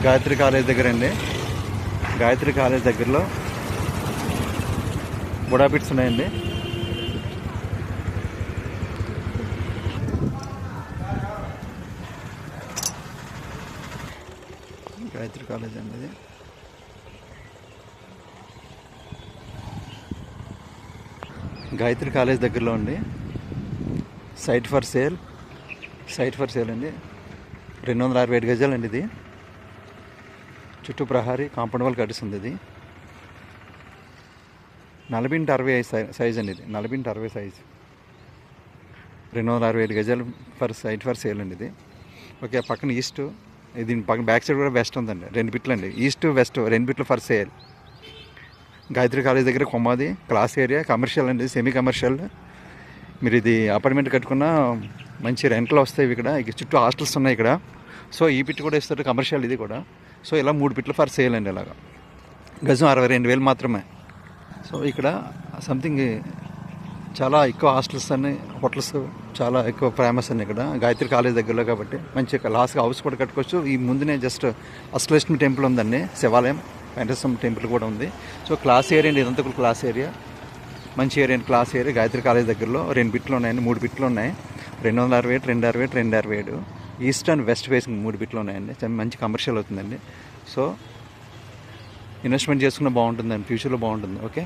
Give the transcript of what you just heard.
Gayatri college దగ్గర అండి. Gayatri college దగ్గరలో బుడాపిట్స్ ఉన్నాయండి. గాయత్రి కాలేజ్ అండి ఇది. గాయత్రి కాలేజ్ దగ్గరలో అండి. సైట్ ఫర్ సేల్ అండి. 267 గజాలండి ఇది. చుట్టూ ప్రహారీ కాంపౌండ్ వాల్ కట్టిస్తుంది. ఇది 40x60 సైజ్ అండి. ఇది 40x60 సైజ్. 265 గజాలు సైట్ ఫర్ సేల్ అండి ఇది. ఓకే, పక్కన ఈస్ట్, దీని పక్కన బ్యాక్ సైడ్ కూడా వెస్ట్ ఉందండి. 2 బిట్లు అండి. ఈస్ట్ వెస్ట్ 2 బిట్లు ఫర్ సేల్. గాయత్రి కాలేజ్ దగ్గర కొమ్మాది క్లాస్ ఏరియా, కమర్షియల్ అండి, సెమీ కమర్షియల్. మీరు ఇది అపార్ట్మెంట్ కట్టుకున్న మంచి రెంట్లు వస్తాయి ఇక్కడ. చుట్టూ హాస్టల్స్ ఉన్నాయి ఇక్కడ. సో ఈ బిట్ కూడా ఇస్తారు, కమర్షియల్ ఇది కూడా. సో ఇలా 3 బిట్లు ఫర్ సేల్ అండి. ఇలాగా గజం 62,000 మాత్రమే. సో ఇక్కడ సంథింగ్ చాలా ఎక్కువ హాస్టల్స్ అన్ని, హోటల్స్ చాలా ఎక్కువ ఫేమస్ అండి ఇక్కడ గాయత్రి కాలేజ్ దగ్గరలో. కాబట్టి మంచి లాస్ట్గా హౌస్ కూడా కట్టుకోవచ్చు. ఈ ముందునే జస్ట్ అష్టలక్ష్మి టెంపుల్ ఉందండి, శివాలయం, వెంకటేశ్వర టెంపుల్ కూడా ఉంది. సో క్లాస్ ఏరియా అండి, ఇదంతా కూడా క్లాస్ ఏరియా, మంచి area, class area. Gayatri college దగ్గరలో 2 బిట్లు ఉన్నాయండి, 3 బిట్లు ఉన్నాయి. 267, 267, 267. ఈస్ట్ అండ్ వెస్ట్ ఫేసింగ్ 3 బిట్లు ఉన్నాయండి. మంచి కమర్షియల్ అవుతుందండి. సో ఇన్వెస్ట్మెంట్ చేసుకున్న బాగుంటుందండి, ఫ్యూచర్లో బాగుంటుంది. ఓకే.